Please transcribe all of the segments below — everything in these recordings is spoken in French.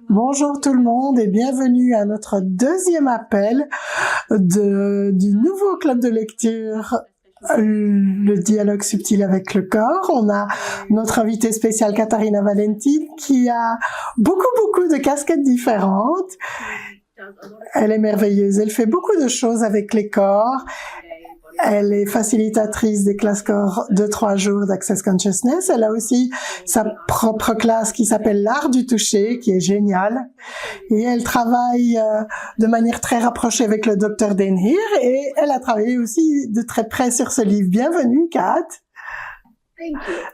Bonjour tout le monde et bienvenue à notre deuxième appel du nouveau club de lecture, le dialogue subtil avec le corps. On a notre invitée spéciale Katharina Valentin qui a beaucoup de casquettes différentes. Elle est merveilleuse, elle fait beaucoup de choses avec les corps. Elle est facilitatrice des classes corps de 3 jours d'Access Consciousness. Elle a aussi sa propre classe qui s'appelle l'art du toucher, qui est géniale. Et elle travaille de manière très rapprochée avec le Dr. Dain Heer et elle a travaillé aussi de très près sur ce livre. Bienvenue, Kat.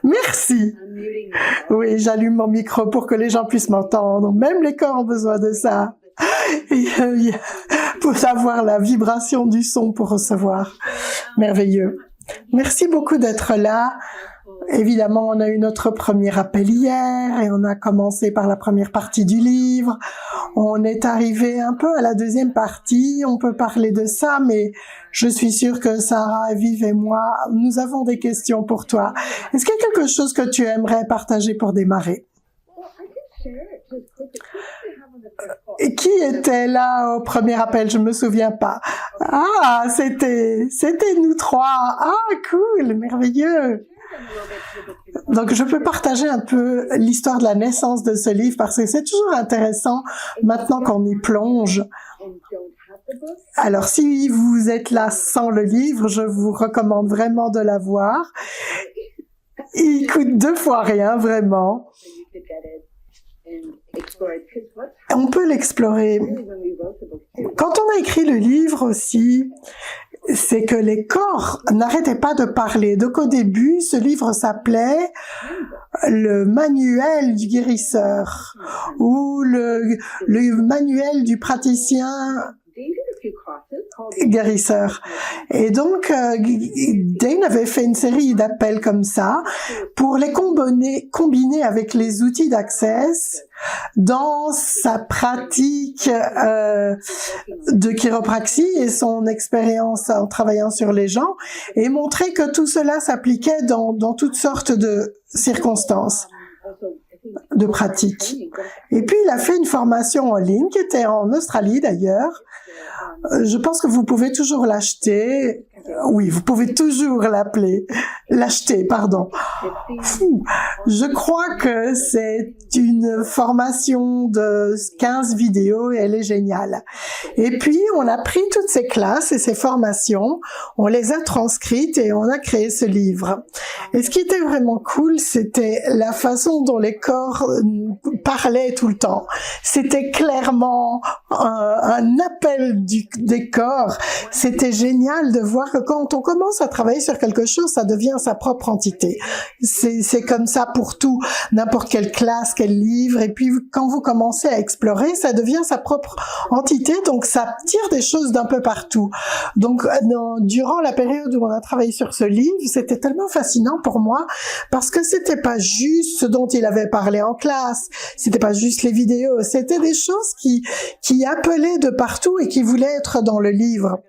Merci. Oui, j'allume mon micro pour que les gens puissent m'entendre. Même les corps ont besoin de ça. Pour savoir la vibration du son pour recevoir. Merveilleux. Merci beaucoup d'être là. Évidemment, on a eu notre premier appel hier et on a commencé par la première partie du livre. On est arrivé un peu à la deuxième partie. On peut parler de ça, mais je suis sûre que Sarah, Viv et moi, nous avons des questions pour toi. Est-ce qu'il y a quelque chose que tu aimerais partager pour démarrer? Et qui était là au premier appel? Je me souviens pas. Ah, c'était nous 3. Ah, cool, merveilleux. Donc, je peux partager un peu l'histoire de la naissance de ce livre parce que c'est toujours intéressant maintenant qu'on y plonge. Alors, si vous êtes là sans le livre, je vous recommande vraiment de l'avoir. Il coûte 2 fois rien, vraiment. On peut l'explorer. Quand on a écrit le livre aussi, c'est que les corps n'arrêtaient pas de parler. Donc au début, ce livre s'appelait le manuel du guérisseur ou le manuel du praticien guérisseur. Et donc, Dain avait fait une série d'appels comme ça pour les combiner avec les outils d'Access dans sa pratique de chiropraxie et son expérience en travaillant sur les gens et montrer que tout cela s'appliquait dans toutes sortes de circonstances de pratique. Et puis, il a fait une formation en ligne qui était en Australie d'ailleurs. Je pense que vous pouvez toujours l'acheter. Oui, vous pouvez toujours l'acheter, pardon. Je crois que c'est une formation de 15 vidéos et elle est géniale. Et puis, on a pris toutes ces classes et ces formations, on les a transcrites et on a créé ce livre. Et ce qui était vraiment cool, c'était la façon dont les corps parlaient tout le temps. C'était clairement un appel des corps. C'était génial de voir que quand on commence à travailler sur quelque chose, ça devient sa propre entité. C'est comme ça pour tout, n'importe quelle classe, quel livre. Et puis, quand vous commencez à explorer, ça devient sa propre entité. Donc, ça tire des choses d'un peu partout. Donc, durant la période où on a travaillé sur ce livre, c'était tellement fascinant pour moi parce que c'était pas juste ce dont il avait parlé en classe. C'était pas juste les vidéos. C'était des choses qui appelaient de partout et qui voulaient être dans le livre.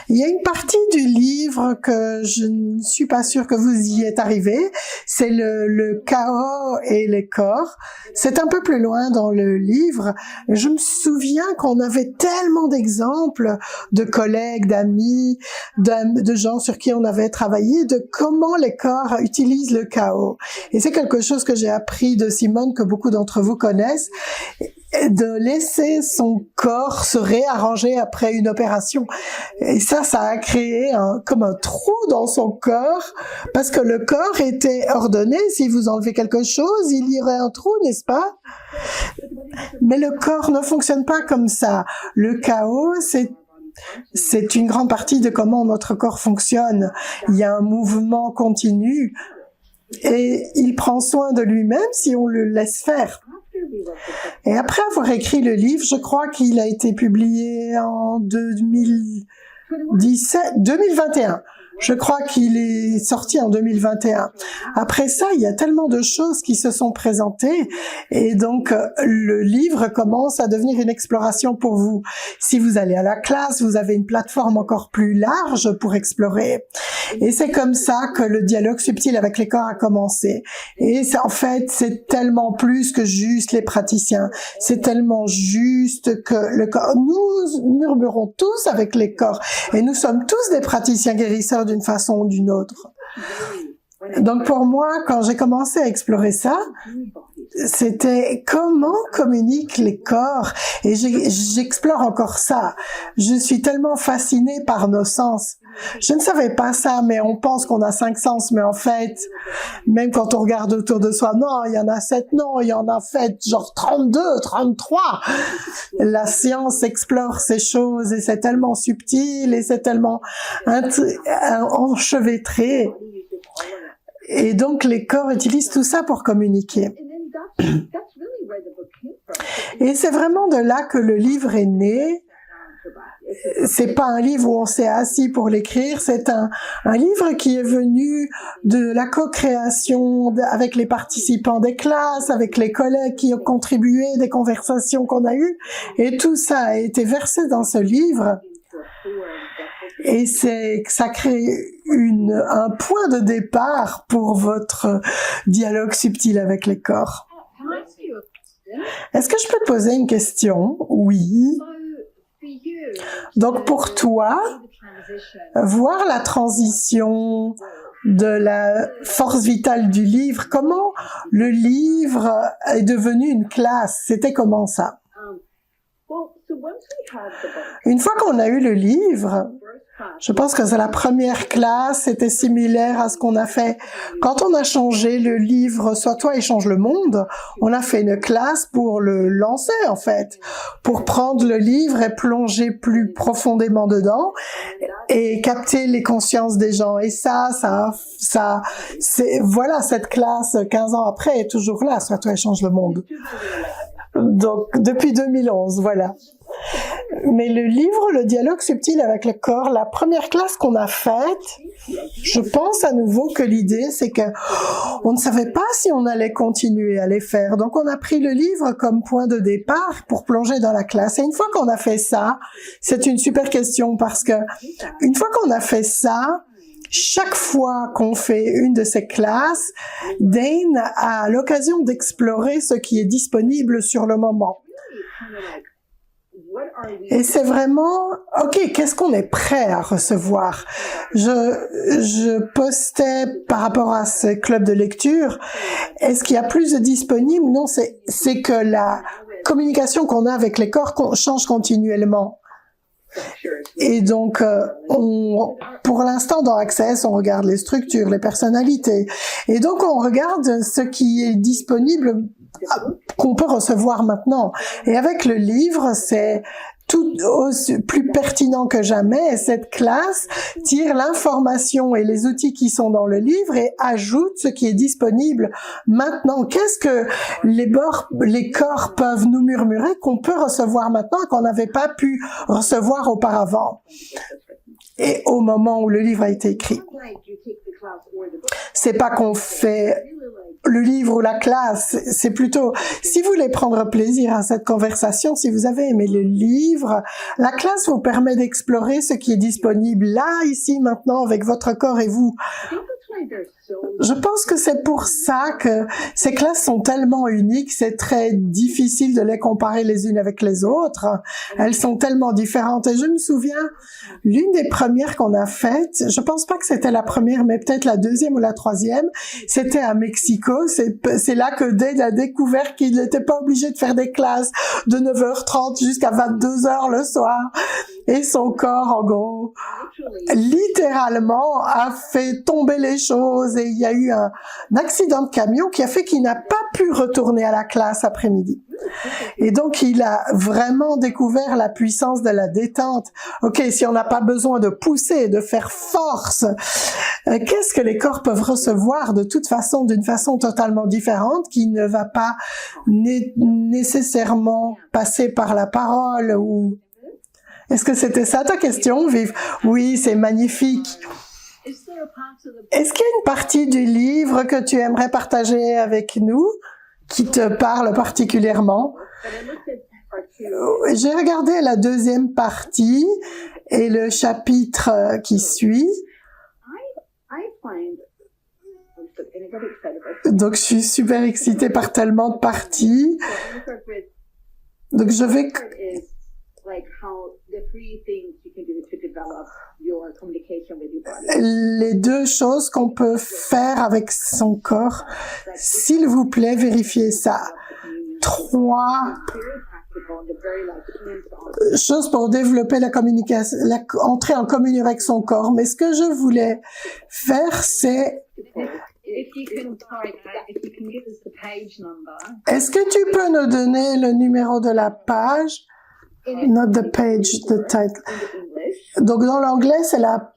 Il y a une partie du livre que je ne suis pas sûre que vous y êtes arrivé, c'est le chaos et les corps. C'est un peu plus loin dans le livre. Je me souviens qu'on avait tellement d'exemples de collègues, d'amis, de gens sur qui on avait travaillé, de comment les corps utilisent le chaos. Et c'est quelque chose que j'ai appris de Simone, que beaucoup d'entre vous connaissent, de laisser son corps se réarranger après une opération. Et ça a créé comme un trou dans son corps, parce que le corps était ordonné, si vous enlevez quelque chose, il y aurait un trou, n'est-ce pas? Mais le corps ne fonctionne pas comme ça. Le chaos, c'est une grande partie de comment notre corps fonctionne. Il y a un mouvement continu et il prend soin de lui-même si on le laisse faire. Et après avoir écrit le livre, je crois qu'il a été publié en 2021. Je crois qu'il est sorti en 2021. Après ça, il y a tellement de choses qui se sont présentées et donc le livre commence à devenir une exploration pour vous. Si vous allez à la classe, vous avez une plateforme encore plus large pour explorer. Et c'est comme ça que le dialogue subtil avec les corps a commencé. Et en fait, c'est tellement plus que juste les praticiens. C'est tellement juste que le corps, nous murmurons tous avec les corps et nous sommes tous des praticiens guérisseurs d'une façon ou d'une autre. Donc pour moi, quand j'ai commencé à explorer ça, c'était comment communiquent les corps et j'explore encore ça. Je suis tellement fascinée par nos sens. Je ne savais pas ça, mais on pense qu'on a 5 sens, mais en fait, même quand on regarde autour de soi, non, il y en a 7, non, il y en a fait genre 32, 33. La science explore ces choses et c'est tellement subtil et c'est tellement enchevêtré. Et donc les corps utilisent tout ça pour communiquer. Et c'est vraiment de là que le livre est né. C'est pas un livre où on s'est assis pour l'écrire, c'est un livre qui est venu de la co-création avec les participants des classes, avec les collègues qui ont contribué, des conversations qu'on a eues, et tout ça a été versé dans ce livre. Et ça crée un point de départ pour votre dialogue subtil avec les corps. Est-ce que je peux te poser une question? Oui. Donc pour toi, voir la transition de la force vitale du livre, comment le livre est devenu une classe? C'était comment ça? Une fois qu'on a eu le livre, je pense que c'est la première classe, c'était similaire à ce qu'on a fait quand on a changé le livre Sois toi et change le monde. On a fait une classe pour le lancer en fait, pour prendre le livre et plonger plus profondément dedans et capter les consciences des gens. Et voilà, cette classe 15 ans après est toujours là, Sois toi et change le monde. Donc depuis 2011, voilà. Mais le livre, le dialogue subtil avec le corps, la première classe qu'on a faite, je pense à nouveau que l'idée, c'est que on ne savait pas si on allait continuer à les faire. Donc, on a pris le livre comme point de départ pour plonger dans la classe. Et une fois qu'on a fait ça, c'est une super question parce que une fois qu'on a fait ça, chaque fois qu'on fait une de ces classes, Dane a l'occasion d'explorer ce qui est disponible sur le moment. Et c'est vraiment, ok, qu'est-ce qu'on est prêt à recevoir? Je postais par rapport à ce club de lecture, est-ce qu'il y a plus de disponible? Non, c'est que la communication qu'on a avec les corps change continuellement. Et donc, pour l'instant, dans Access, on regarde les structures, les personnalités. Et donc, on regarde ce qui est disponible qu'on peut recevoir maintenant. Et avec le livre, c'est tout plus pertinent que jamais. Et cette classe tire l'information et les outils qui sont dans le livre et ajoute ce qui est disponible maintenant. Qu'est-ce que les corps peuvent nous murmurer qu'on peut recevoir maintenant et qu'on n'avait pas pu recevoir auparavant? Et au moment où le livre a été écrit. C'est pas qu'on fait le livre ou la classe, c'est plutôt, si vous voulez prendre plaisir à cette conversation, si vous avez aimé le livre, la classe vous permet d'explorer ce qui est disponible là, ici, maintenant, avec votre corps et vous. Je pense que c'est pour ça que ces classes sont tellement uniques, c'est très difficile de les comparer les unes avec les autres. Elles sont tellement différentes. Et je me souviens, l'une des premières qu'on a faites, je pense pas que c'était la première, mais peut-être la deuxième ou la troisième, c'était à Mexico. C'est là que Dane a découvert qu'il n'était pas obligé de faire des classes de 9h30 jusqu'à 22h le soir. Et son corps, en gros, littéralement, a fait tomber les choses et il y a eu un accident de camion qui a fait qu'il n'a pas pu retourner à la classe après-midi. Et donc, il a vraiment découvert la puissance de la détente. Ok, si on n'a pas besoin de pousser, de faire force, qu'est-ce que les corps peuvent recevoir de toute façon, d'une façon totalement différente, qui ne va pas nécessairement passer par la parole ou... Est-ce que c'était ça ta question, Viv? Oui, c'est magnifique. Est-ce qu'il y a une partie du livre que tu aimerais partager avec nous, qui te parle particulièrement? J'ai regardé la deuxième partie et le chapitre qui suit. Donc, je suis super excitée par tellement de parties. Donc, je vais... Les deux choses qu'on peut faire avec son corps. S'il vous plaît, vérifiez ça. 3 choses pour développer la communication, entrer en communion avec son corps. Mais ce que je voulais faire, c'est... Est-ce que tu peux nous donner le numéro de la page? Not the page, the title. Donc dans l'anglais, c'est la...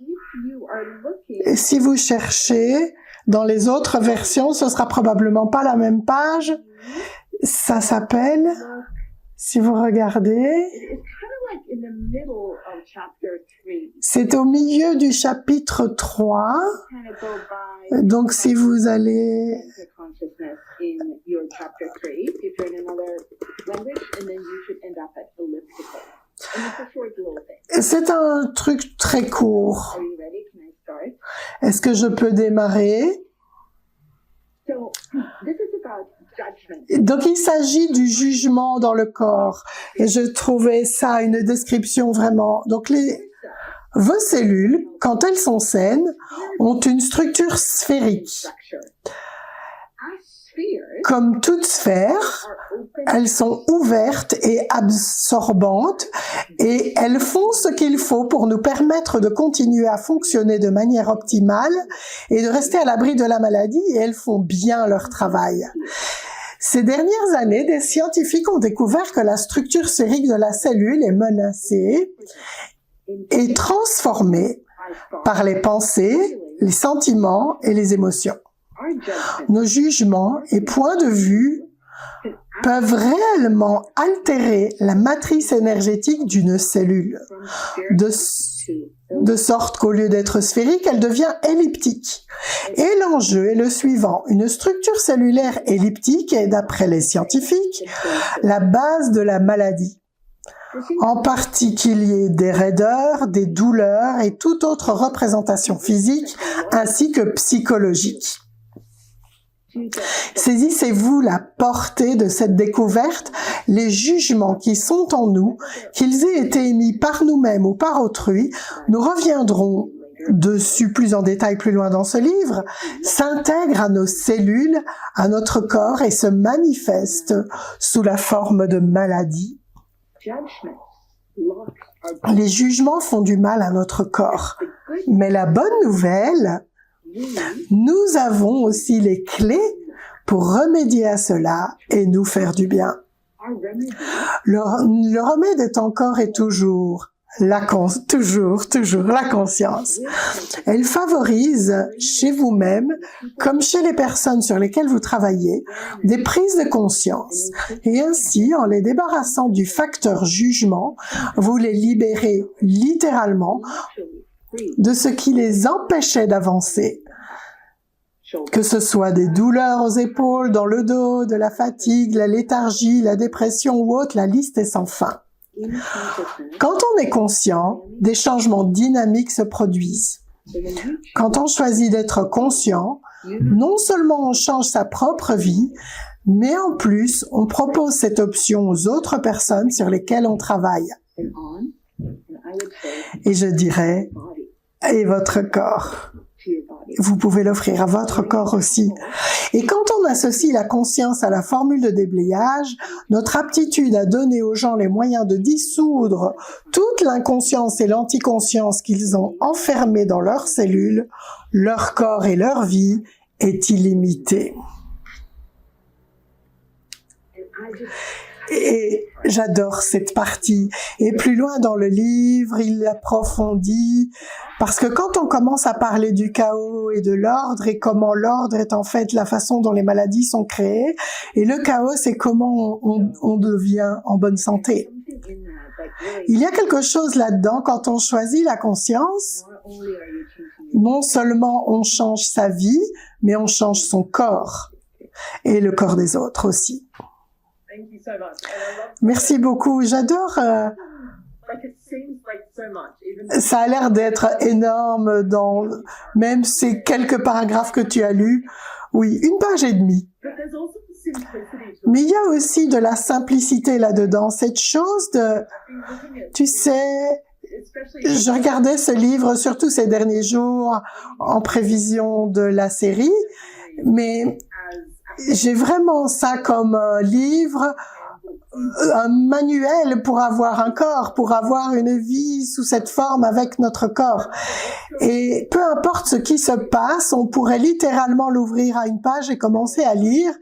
Et si vous cherchez dans les autres versions, ce sera probablement pas la même page. Ça s'appelle, si vous regardez, c'est au milieu du chapitre 3. Donc si vous allez... C'est un truc très court. Est-ce que je peux démarrer? Donc, il s'agit du jugement dans le corps. Et je trouvais ça une description vraiment... Donc, vos cellules, quand elles sont saines, ont une structure sphérique. Comme toute sphère, elles sont ouvertes et absorbantes et elles font ce qu'il faut pour nous permettre de continuer à fonctionner de manière optimale et de rester à l'abri de la maladie, et elles font bien leur travail. Ces dernières années, des scientifiques ont découvert que la structure sphérique de la cellule est menacée et transformée par les pensées, les sentiments et les émotions. Nos jugements et points de vue peuvent réellement altérer la matrice énergétique d'une cellule, de sorte qu'au lieu d'être sphérique, elle devient elliptique. Et l'enjeu est le suivant. Une structure cellulaire elliptique est, d'après les scientifiques, la base de la maladie, en particulier des raideurs, des douleurs et toute autre représentation physique, ainsi que psychologique. Saisissez-vous la portée de cette découverte, les jugements qui sont en nous, qu'ils aient été émis par nous-mêmes ou par autrui, nous reviendrons dessus plus en détail plus loin dans ce livre, s'intègrent à nos cellules, à notre corps et se manifestent sous la forme de maladies. Les jugements font du mal à notre corps, mais la bonne nouvelle, nous avons aussi les clés pour remédier à cela et nous faire du bien. Le remède est encore et toujours la conscience. Elle favorise chez vous-même, comme chez les personnes sur lesquelles vous travaillez, des prises de conscience. Et ainsi, en les débarrassant du facteur jugement, vous les libérez littéralement de ce qui les empêchait d'avancer. Que ce soit des douleurs aux épaules, dans le dos, de la fatigue, la léthargie, la dépression ou autre, la liste est sans fin. Quand on est conscient, des changements dynamiques se produisent. Quand on choisit d'être conscient, non seulement on change sa propre vie, mais en plus, on propose cette option aux autres personnes sur lesquelles on travaille. Et je dirais, et votre corps. Vous pouvez l'offrir à votre corps aussi. Et quand on associe la conscience à la formule de déblayage, notre aptitude à donner aux gens les moyens de dissoudre toute l'inconscience et l'anticonscience qu'ils ont enfermées dans leurs cellules, leur corps et leur vie est illimitée. Et j'adore cette partie. Et plus loin dans le livre, il approfondit, parce que quand on commence à parler du chaos et de l'ordre, et comment l'ordre est en fait la façon dont les maladies sont créées, et le chaos, c'est comment on devient en bonne santé. Il y a quelque chose là-dedans, quand on choisit la conscience, non seulement on change sa vie, mais on change son corps et le corps des autres aussi. Merci beaucoup. J'adore. Ça a l'air d'être énorme dans même ces quelques paragraphes que tu as lus. Oui, 1 page et demie. Mais il y a aussi de la simplicité là-dedans. Cette chose de, tu sais, je regardais ce livre surtout ces derniers jours en prévision de la série, mais j'ai vraiment ça comme un livre, un manuel pour avoir un corps, pour avoir une vie sous cette forme avec notre corps. Et peu importe ce qui se passe, on pourrait littéralement l'ouvrir à 1 page et commencer à lire.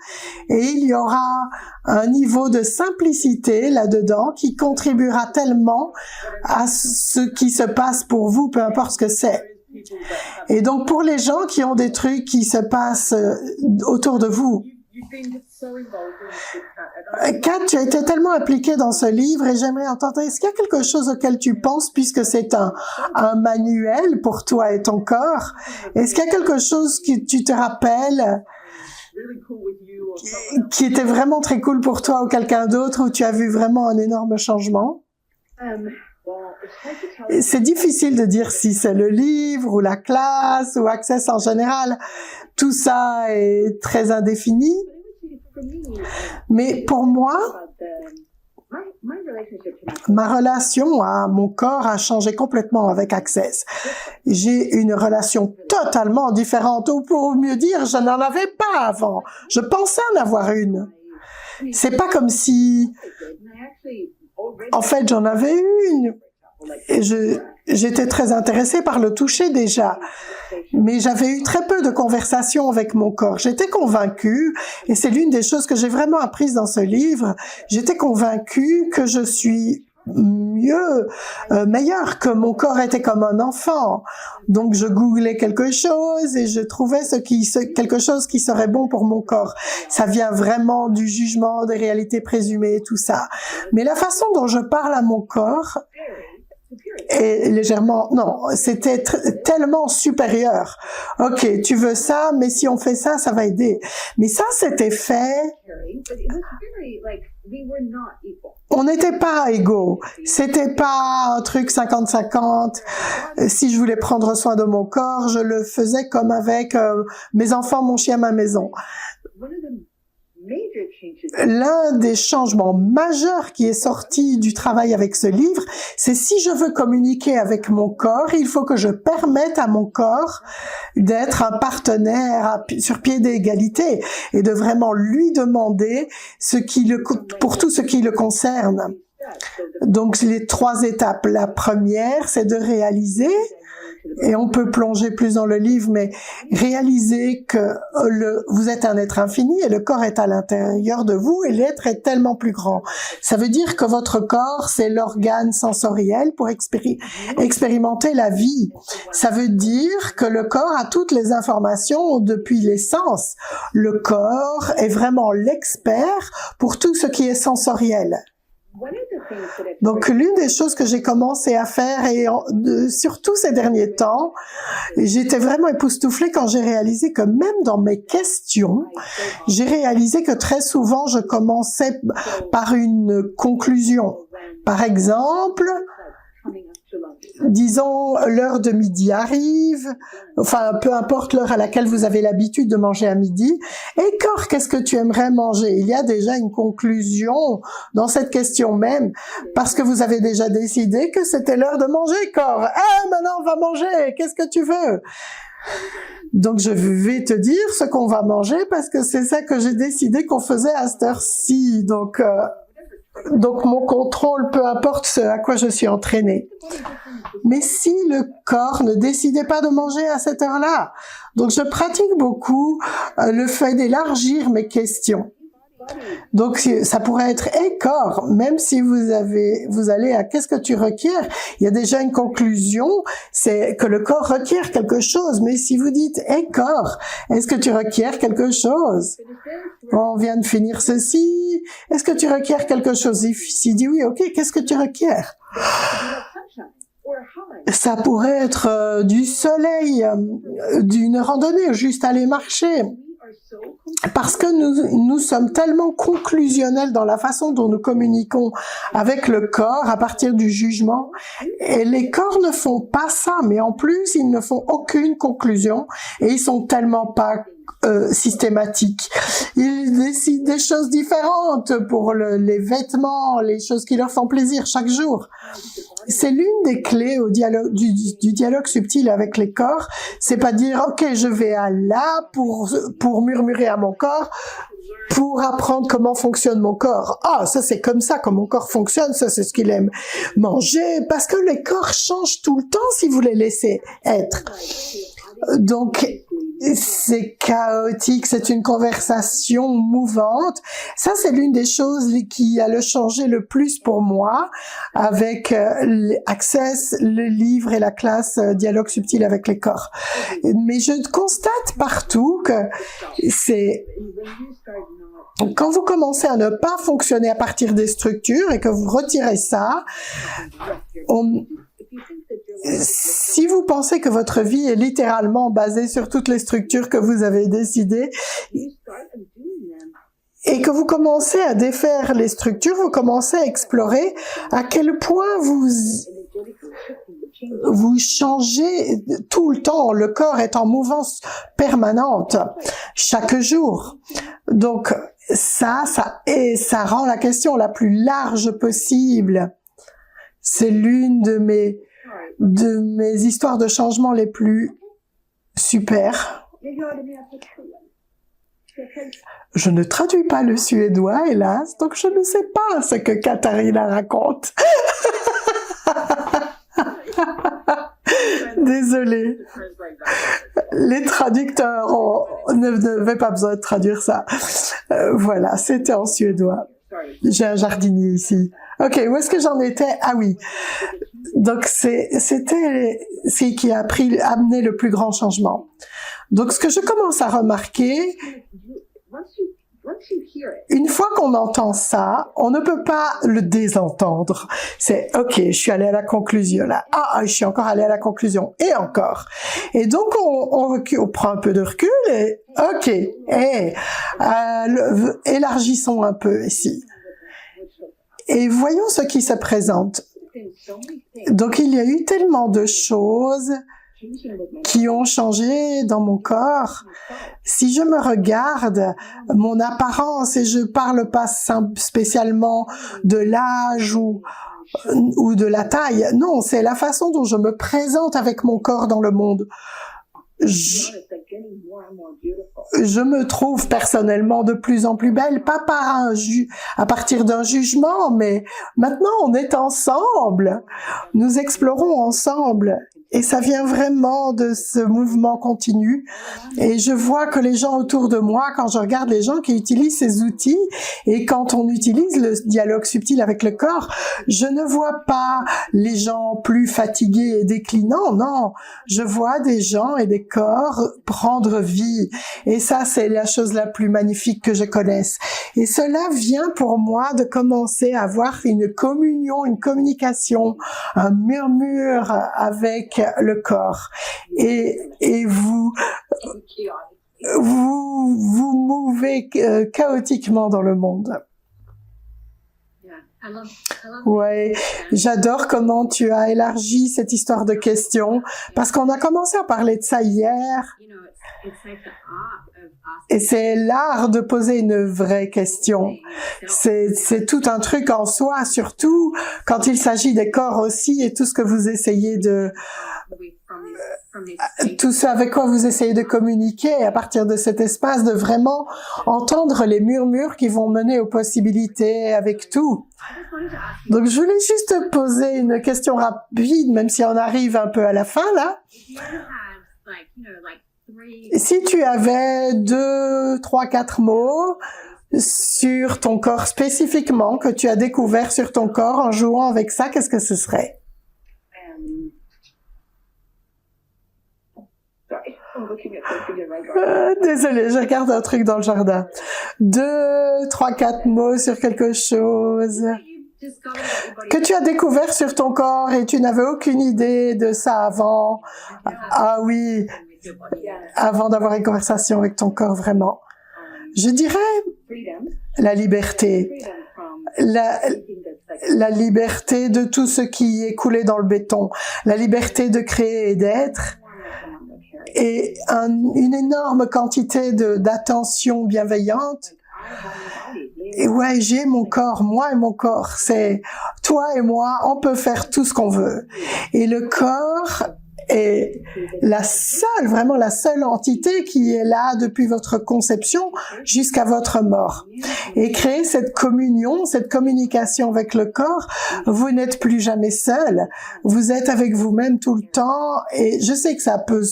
Et il y aura un niveau de simplicité là-dedans qui contribuera tellement à ce qui se passe pour vous, peu importe ce que c'est. Et donc pour les gens qui ont des trucs qui se passent autour de vous, Kat, tu as été tellement impliquée dans ce livre et j'aimerais entendre, est-ce qu'il y a quelque chose auquel tu penses puisque c'est un manuel pour toi et ton corps? Est-ce qu'il y a quelque chose que tu te rappelles qui était vraiment très cool pour toi ou quelqu'un d'autre où tu as vu vraiment un énorme changement? C'est difficile de dire si c'est le livre ou la classe ou Access en général. Tout ça est très indéfini. Mais pour moi, ma relation à mon corps a changé complètement avec Access. J'ai une relation totalement différente, ou pour mieux dire, je n'en avais pas avant. Je pensais en avoir une. C'est pas comme si, en fait, j'en avais une. Et j'étais très intéressée par le toucher déjà, mais j'avais eu très peu de conversations avec mon corps. J'étais convaincue, et c'est l'une des choses que j'ai vraiment apprises dans ce livre, j'étais convaincue que je suis meilleure, que mon corps était comme un enfant. Donc je googlais quelque chose et je trouvais quelque chose qui serait bon pour mon corps. Ça vient vraiment du jugement, des réalités présumées, tout ça. Mais la façon dont je parle à mon corps est légèrement, non, c'était tellement supérieur. Ok, tu veux ça, mais si on fait ça, ça va aider. Mais ça, c'était fait. On n'était pas égaux. C'était pas un truc 50-50. Si je voulais prendre soin de mon corps, je le faisais comme avec mes enfants, mon chien, ma maison. L'un des changements majeurs qui est sorti du travail avec ce livre, c'est si je veux communiquer avec mon corps, il faut que je permette à mon corps d'être un partenaire sur pied d'égalité et de vraiment lui demander pour tout ce qui le concerne. Donc, les 3 étapes. La première, c'est de réaliser, et on peut plonger plus dans le livre, mais réaliser que vous êtes un être infini et le corps est à l'intérieur de vous et l'être est tellement plus grand. Ça veut dire que votre corps, c'est l'organe sensoriel pour expérimenter la vie. Ça veut dire que le corps a toutes les informations depuis les sens. Le corps est vraiment l'expert pour tout ce qui est sensoriel. Donc, l'une des choses que j'ai commencé à faire, et surtout ces derniers temps, j'étais vraiment époustouflée quand j'ai réalisé que même dans mes questions, j'ai réalisé que très souvent, je commençais par une conclusion. Par exemple, disons, l'heure de midi arrive, enfin, peu importe l'heure à laquelle vous avez l'habitude de manger à midi. Et Cor, qu'est-ce que tu aimerais manger? Il y a déjà une conclusion dans cette question même, parce que vous avez déjà décidé que c'était l'heure de manger, Cor. Maintenant, on va manger. Qu'est-ce que tu veux? Donc, je vais te dire ce qu'on va manger, parce que c'est ça que j'ai décidé qu'on faisait à cette heure-ci. Donc, mon contrôle, peu importe ce à quoi je suis entraînée. Mais si le corps ne décidait pas de manger à cette heure-là, donc je pratique beaucoup le fait d'élargir mes questions. Donc, ça pourrait être « Hey corps », même si vous allez à « Qu'est-ce que tu requiers ?» Il y a déjà une conclusion, c'est que le corps requiert quelque chose. Mais si vous dites « Hey corps, est-ce que tu requiers quelque chose ?» On vient de finir ceci. Est-ce que tu requiers quelque chose? S'il dit oui, ok, qu'est-ce que tu requiers? Ça pourrait être du soleil, d'une randonnée, juste aller marcher. Parce que nous sommes tellement conclusionnels dans la façon dont nous communiquons avec le corps à partir du jugement. Et les corps ne font pas ça, mais en plus, ils ne font aucune conclusion et ils sont tellement pas systématiques. Ils décident des choses différentes pour les vêtements, les choses qui leur font plaisir chaque jour. C'est l'une des clés au dialogue, du dialogue subtil avec les corps. C'est pas dire, OK, je vais à là pour murmurer à mon corps, pour apprendre comment fonctionne mon corps. Ah, ça c'est comme ça que mon corps fonctionne, ça c'est ce qu'il aime manger, parce que les corps changent tout le temps si vous les laissez être. Donc, c'est chaotique, c'est une conversation mouvante. Ça, c'est l'une des choses qui a le changé le plus pour moi avec Access, le livre et la classe Dialogue subtil avec les corps. Mais je constate partout que c'est quand vous commencez à ne pas fonctionner à partir des structures et que vous retirez ça, si vous pensez que votre vie est littéralement basée sur toutes les structures que vous avez décidées et que vous commencez à défaire les structures, vous commencez à explorer à quel point vous changez tout le temps. Le corps est en mouvance permanente chaque jour. Donc ça rend la question la plus large possible. C'est l'une de mes histoires de changement les plus super. Je ne traduis pas le suédois, hélas, donc je ne sais pas ce que Katharina raconte. Désolée. Les traducteurs n'avaient pas besoin de traduire ça. Voilà, c'était en suédois. J'ai un jardinier ici. Ok, où est-ce que j'en étais? Ah oui. Donc c'était ce qui a amené le plus grand changement. Donc ce que je commence à remarquer, une fois qu'on entend ça, on ne peut pas le désentendre. C'est ok, je suis allée à la conclusion là. Ah, je suis encore allée à la conclusion et encore. Et donc on prend un peu de recul et ok, élargissons un peu ici. Et voyons ce qui se présente. Donc, il y a eu tellement de choses qui ont changé dans mon corps. Si je me regarde, mon apparence, et je parle pas spécialement de l'âge ou de la taille, non, c'est la façon dont je me présente avec mon corps dans le monde. Je me trouve personnellement de plus en plus belle, pas par à partir d'un jugement, mais maintenant on est ensemble. Nous explorons ensemble. Et ça vient vraiment de ce mouvement continu. Et je vois que les gens autour de moi, quand je regarde les gens qui utilisent ces outils, et quand on utilise le dialogue subtil avec le corps, je ne vois pas les gens plus fatigués et déclinants, non. Je vois des gens et des corps prendre vie. Et ça, c'est la chose la plus magnifique que je connaisse. Et cela vient pour moi de commencer à avoir une communion, une communication, un murmure avec le corps. Et vous mouvez chaotiquement dans le monde. Ouais, j'adore comment tu as élargi cette histoire de questions, parce qu'on a commencé à parler de ça hier. Et c'est l'art de poser une vraie question. C'est tout un truc en soi, surtout quand il s'agit des corps aussi et tout ce que vous essayez tout ce avec quoi vous essayez de communiquer à partir de cet espace, de vraiment entendre les murmures qui vont mener aux possibilités avec tout. Donc je voulais juste poser une question rapide, même si on arrive un peu à la fin là. Si tu avais 2, 3, 4 mots sur ton corps spécifiquement, que tu as découvert sur ton corps en jouant avec ça, qu'est-ce que ce serait? Désolée, je regarde un truc dans le jardin. 2, 3, 4 mots sur quelque chose. que tu as découvert sur ton corps et tu n'avais aucune idée de ça avant. Ah oui, avant d'avoir une conversation avec ton corps, vraiment. Je dirais la liberté. La liberté de tout ce qui est coulé dans le béton. La liberté de créer et d'être. Et une énorme quantité d'attention bienveillante. Et ouais, j'ai mon corps, moi et mon corps, c'est toi et moi, on peut faire tout ce qu'on veut. Et le corps est vraiment la seule entité qui est là depuis votre conception jusqu'à votre mort. Et créer cette communion, cette communication avec le corps, vous n'êtes plus jamais seul. Vous êtes avec vous-même tout le temps. Et je sais que ça peut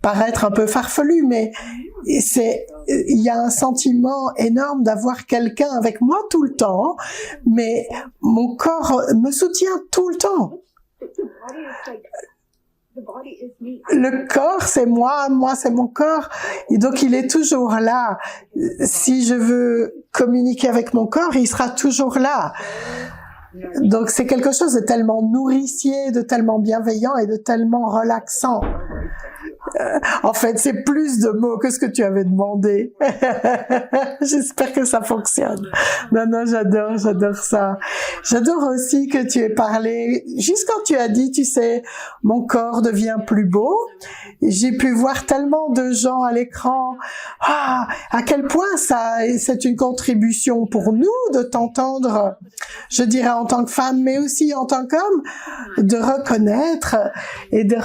paraître un peu farfelu, mais il y a un sentiment énorme d'avoir quelqu'un avec moi tout le temps, mais mon corps me soutient tout le temps. Le corps, c'est moi c'est mon corps, et donc il est toujours là. Si je veux communiquer avec mon corps, il sera toujours là. Donc c'est quelque chose de tellement nourricier, de tellement bienveillant et de tellement relaxant. En fait, c'est plus de mots que ce que tu avais demandé. J'espère que ça fonctionne. Non, j'adore ça. J'adore aussi que tu aies parlé, juste quand tu as dit, tu sais, mon corps devient plus beau. J'ai pu voir tellement de gens à l'écran. Ah, à quel point c'est une contribution pour nous de t'entendre, je dirais en tant que femme, mais aussi en tant qu'homme, de reconnaître et de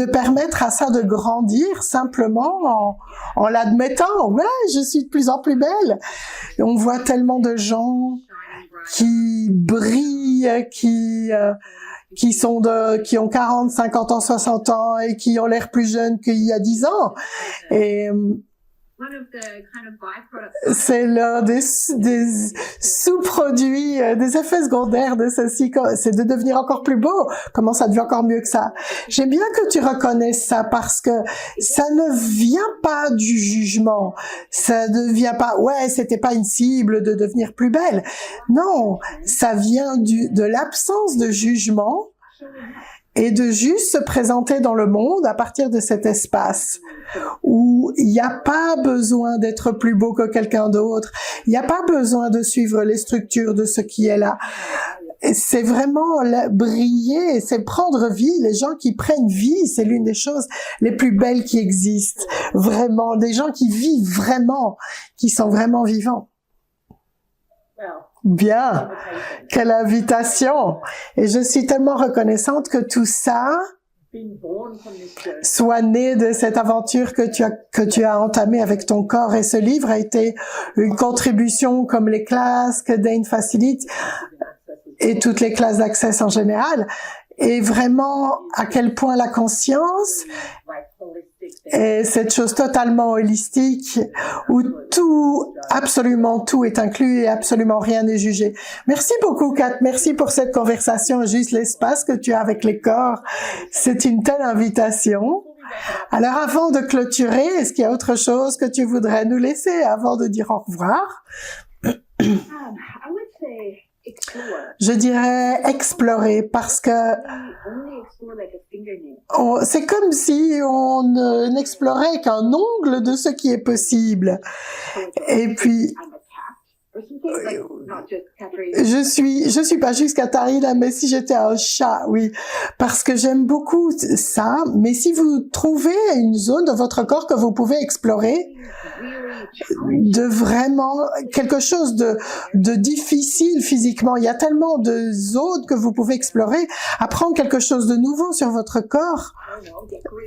permettre à ça de grandir simplement en l'admettant. Ouais, je suis de plus en plus belle. Et on voit tellement de gens qui brillent, qui ont 40, 50 ans, 60 ans et qui ont l'air plus jeunes qu'il y a 10 ans. Et c'est l'un des sous-produits, des effets secondaires de ceci, c'est de devenir encore plus beau. Comment ça devient encore mieux que ça? J'aime bien que tu reconnaisses ça parce que ça ne vient pas du jugement. Ça ne vient pas, ouais, c'était pas une cible de devenir plus belle. Non, ça vient de l'absence de jugement et de juste se présenter dans le monde à partir de cet espace où il n'y a pas besoin d'être plus beau que quelqu'un d'autre, il n'y a pas besoin de suivre les structures de ce qui est là. C'est vraiment briller, c'est prendre vie. Les gens qui prennent vie, c'est l'une des choses les plus belles qui existent. Vraiment, des gens qui vivent vraiment, qui sont vraiment vivants. Bien, quelle invitation! Et je suis tellement reconnaissante que tout ça soit né de cette aventure que tu as entamée avec ton corps. Et ce livre a été une contribution comme les classes que Dane facilite et toutes les classes d'accès en général. Et vraiment, à quel point la conscience est cette chose totalement holistique où tout, absolument tout est inclus et absolument rien n'est jugé. Merci beaucoup, Kat. Merci pour cette conversation, juste l'espace que tu as avec les corps. C'est une telle invitation. Alors, avant de clôturer, est-ce qu'il y a autre chose que tu voudrais nous laisser avant de dire au revoir? Je dirais explorer parce que c'est comme si on n'explorait qu'un ongle de ce qui est possible. Et puis, je suis pas juste Katharina, mais si j'étais un chat, oui, parce que j'aime beaucoup ça. Mais si vous trouvez une zone de votre corps que vous pouvez explorer, de vraiment quelque chose de difficile physiquement, il y a tellement de zones que vous pouvez explorer, apprendre quelque chose de nouveau sur votre corps.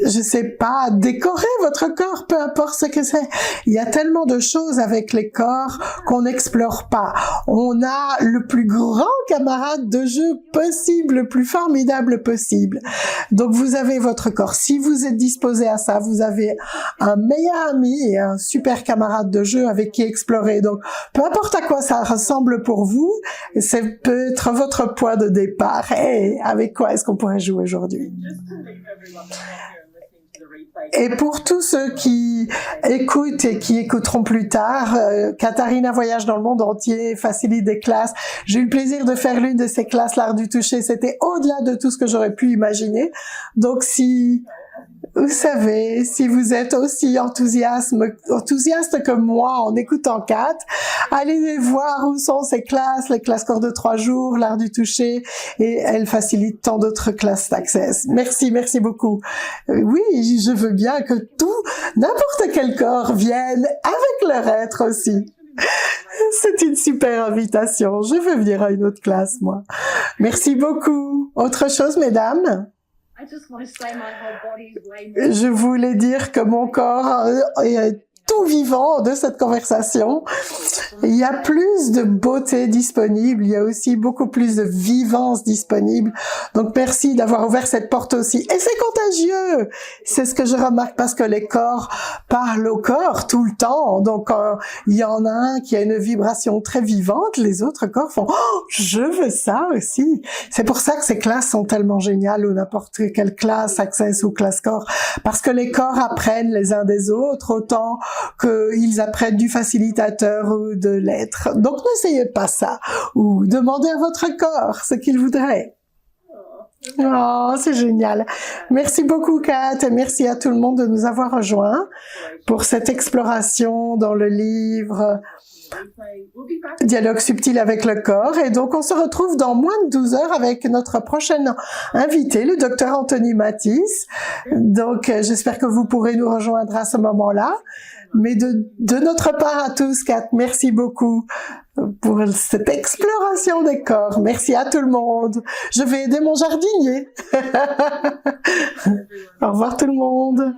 Je sais pas, décorer votre corps, peu importe ce que c'est. Il y a tellement de choses avec les corps qu'on n'explore pas. On a le plus grand camarade de jeu possible, le plus formidable possible. Donc vous avez votre corps. Si vous êtes disposé à ça, vous avez un meilleur ami et un super camarade de jeu avec qui explorer. Donc peu importe à quoi ça ressemble pour vous, c'est peut-être votre point de départ. Hey, avec quoi est-ce qu'on pourrait jouer aujourd'hui? Et pour tous ceux qui écoutent et qui écouteront plus tard, Katharina voyage dans le monde entier, facilite des classes. J'ai eu le plaisir de faire l'une de ces classes, l'art du toucher. C'était au-delà de tout ce que j'aurais pu imaginer. Donc si vous savez, si vous êtes aussi enthousiaste que moi en écoutant Kat, allez voir où sont ces classes, les classes corps de 3 jours, l'art du toucher, et elle facilite tant d'autres classes d'Access. Merci, merci beaucoup. Oui, je veux bien que n'importe quel corps vienne avec leur être aussi. C'est une super invitation. Je veux venir à une autre classe, moi. Merci beaucoup. Autre chose, mesdames? Je voulais dire que mon corps est tout vivant de cette conversation. Il y a plus de beauté disponible, il y a aussi beaucoup plus de vivance disponible. Donc merci d'avoir ouvert cette porte aussi. Et c'est contagieux. C'est ce que je remarque parce que les corps parlent au corps tout le temps. Donc il y en a un qui a une vibration très vivante, les autres corps font « Oh, je veux ça aussi ». C'est pour ça que ces classes sont tellement géniales, ou n'importe quelle classe, Access ou classe corps, parce que les corps apprennent les uns des autres autant qu'ils apprennent du facilitateur ou de l'être. Donc n'essayez pas ça, ou demandez à votre corps ce qu'il voudrait. Oh, c'est génial. Merci beaucoup, Kat, et merci à tout le monde de nous avoir rejoints pour cette exploration dans le livre Dialogue subtil avec le corps. Et donc, on se retrouve dans moins de 12 heures avec notre prochain invité, le docteur Anthony Matisse. Donc, j'espère que vous pourrez nous rejoindre à ce moment-là. Mais de notre part à tous, Kat, merci beaucoup pour cette exploration des corps. Merci à tout le monde. Je vais aider mon jardinier. Au revoir tout le monde.